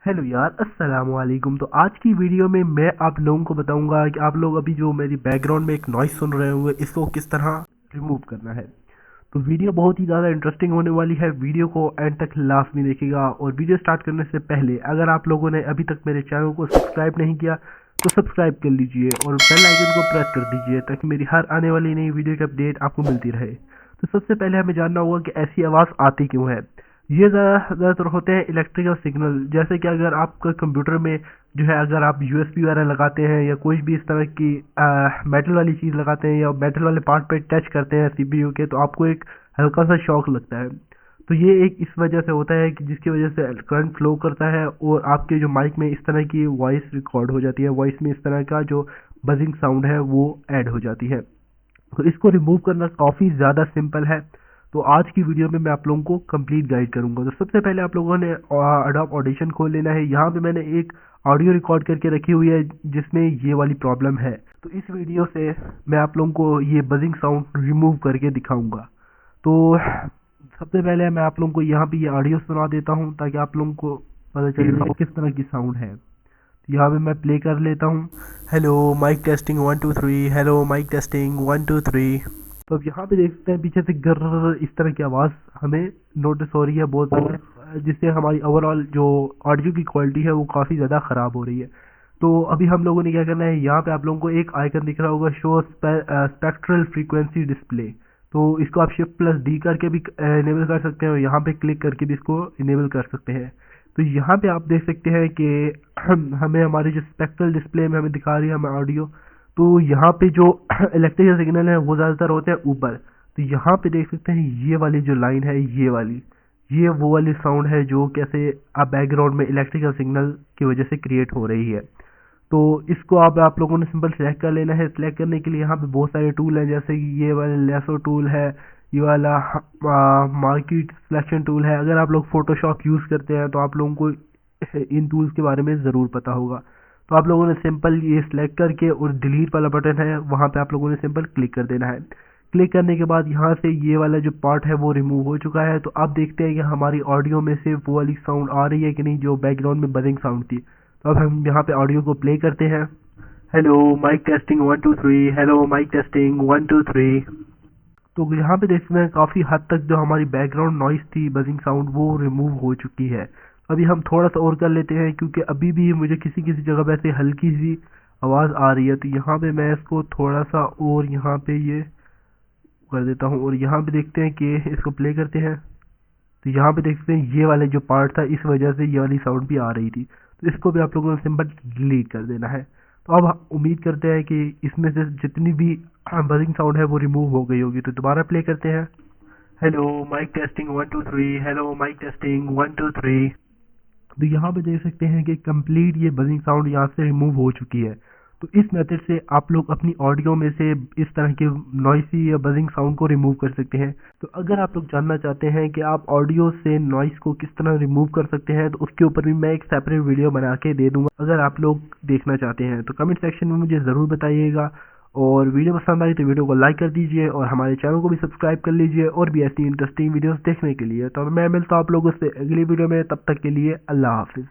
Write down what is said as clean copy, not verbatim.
Hello यार, अस्सलाम वालेकुम। तो आज की वीडियो में मैं आप लोगों को बताऊंगा कि आप लोग अभी जो मेरी बैकग्राउंड में एक नॉइस सुन रहे होंगे इसको किस तरह रिमूव करना है। तो वीडियो बहुत ही ज़्यादा इंटरेस्टिंग होने वाली है। वीडियो को एंड तक लास्ट में देखिएगा। और वीडियो स्टार्ट करने से पहले अगर आप लोगों ने अभी तक मेरे चैनल को सब्सक्राइब नहीं किया तो सब्सक्राइब कर लीजिए और बेल आइकन को प्रेस कर दीजिए ताकि मेरी हर आने वाली नई वीडियो की अपडेट आपको मिलती रहे। तो सबसे पहले हमें जानना होगा कि ऐसी आवाज़ आती क्यों है। ये ज़्यादातर होते हैं इलेक्ट्रिकल सिग्नल। जैसे कि अगर आपका कंप्यूटर में जो है, अगर आप यूएसबी वगैरह लगाते हैं या कोई भी इस तरह की मेटल वाली चीज़ लगाते हैं या मेटल वाले पार्ट पे टच करते हैं सीपीयू के, तो आपको एक हल्का सा शॉक लगता है। तो ये एक इस वजह से होता है कि जिसकी वजह से करंट फ्लो करता है और आपके जो माइक में इस तरह की वॉइस रिकॉर्ड हो जाती है। वॉइस में इस तरह का जो बजिंग साउंड है वो ऐड हो जाती है। तो इसको रिमूव करना काफ़ी ज़्यादा सिंपल है। तो आज की वीडियो में मैं आप लोगों को कंप्लीट गाइड करूंगा। तो सबसे पहले आप लोगों ने एडोब ऑडिशन खोल लेना है। यहाँ पे मैंने एक ऑडियो रिकॉर्ड करके रखी हुई है जिसमें ये वाली प्रॉब्लम है। तो इस वीडियो से मैं आप लोगों को ये बजिंग साउंड रिमूव करके दिखाऊंगा। तो सबसे पहले मैं आप लोगों को यहाँ पे ये ऑडियो सुना देता हूँ ताकि आप लोगों को पता चले कि किस तरह की साउंड है। तो यहाँ पे मैं प्ले कर लेता हूँ। Hello mic testing 1 2 3। Hello mic testing 1 2 3। तो अब यहाँ पे देख सकते हैं पीछे से गर इस तरह की आवाज़ हमें नोटिस हो रही है बहुत ज़्यादा, जिससे हमारी ओवरऑल जो ऑडियो की क्वालिटी है वो काफ़ी ज़्यादा ख़राब हो रही है। तो अभी हम लोगों ने क्या करना है, यहाँ पे आप लोगों को एक आइकन दिख रहा होगा, शो स्पेक्ट्रल फ्रीक्वेंसी डिस्प्ले। तो इसको आप Shift+D करके भी इनेबल कर सकते हैं और यहाँ पे क्लिक करके भी इसको इनेबल कर सकते हैं। तो यहाँ पे आप देख सकते हैं कि हमें हमारी जो स्पेक्ट्रल डिस्प्ले में हमें दिखा रही है हमें ऑडियो। तो यहाँ पे जो इलेक्ट्रिकल सिग्नल है वो ज़्यादातर होते हैं ऊपर। तो यहाँ पे देख सकते हैं ये वाली जो लाइन है, ये वो वाली साउंड है जो कैसे आप बैकग्राउंड में इलेक्ट्रिकल सिग्नल की वजह से क्रिएट हो रही है। तो इसको आप लोगों ने सिंपल सेलेक्ट कर लेना है। सेलेक्ट करने के लिए यहाँ पे बहुत सारे टूल हैं, जैसे कि ये वाला लेसो टूल है, ये वाला मार्केट सिलेक्शन टूल है। अगर आप लोग फोटोशॉप यूज़ करते हैं तो आप लोगों को इन टूल्स के बारे में ज़रूर पता होगा। तो आप लोगों ने सिंपल ये सिलेक्ट करके और डिलीट वाला बटन है वहाँ पे आप लोगों ने सिंपल क्लिक कर देना है। क्लिक करने के बाद यहाँ से ये वाला जो पार्ट है वो रिमूव हो चुका है। तो आप देखते हैं कि हमारी ऑडियो में से वो वाली साउंड आ रही है कि नहीं जो बैकग्राउंड में बजिंग साउंड थी। तो अब हम यहाँ पे ऑडियो को प्ले करते हैं। Hello mic testing 1 2 3। Hello mic testing 1 2 3। तो यहाँ पे देखते हैं काफ़ी हद तक जो हमारी बैकग्राउंड नॉइस थी, बजिंग साउंड, वो रिमूव हो चुकी है। अभी हम थोड़ा सा और कर लेते हैं क्योंकि अभी भी मुझे किसी किसी जगह पे ऐसे हल्की सी आवाज़ आ रही है। तो यहाँ पे मैं इसको थोड़ा सा और यहाँ पे ये कर देता हूँ और यहाँ पे देखते हैं कि इसको प्ले करते हैं। तो यहाँ पे देखते हैं ये वाले जो पार्ट था इस वजह से ये वाली साउंड भी आ रही थी। तो इसको भी आप लोगों को सिंपल डिलीट कर देना है। तो अब उम्मीद करते हैं कि इसमें से जितनी भी बजिंग साउंड है वो रिमूव हो गई होगी। तो दोबारा प्ले करते हैं। Hello mic testing 1 2 3। Hello mic testing 1 2 3। तो यहाँ पे देख सकते हैं कि कंप्लीट ये बजिंग साउंड यहाँ से रिमूव हो चुकी है। तो इस मेथड से आप लोग अपनी ऑडियो में से इस तरह के नॉइसी या बजिंग साउंड को रिमूव कर सकते हैं। तो अगर आप लोग जानना चाहते हैं कि आप ऑडियो से नॉइस को किस तरह रिमूव कर सकते हैं तो उसके ऊपर भी मैं एक सेपरेट वीडियो बना के दे दूंगा। अगर आप लोग देखना चाहते हैं तो कमेंट सेक्शन में मुझे ज़रूर बताइएगा। और वीडियो पसंद आई तो वीडियो को लाइक कर दीजिए और हमारे चैनल को भी सब्सक्राइब कर लीजिए और भी ऐसी इंटरेस्टिंग वीडियोस देखने के लिए। तो मैं मिलता हूँ आप लोगों से अगली वीडियो में, तब तक के लिए अल्लाह हाफिज़।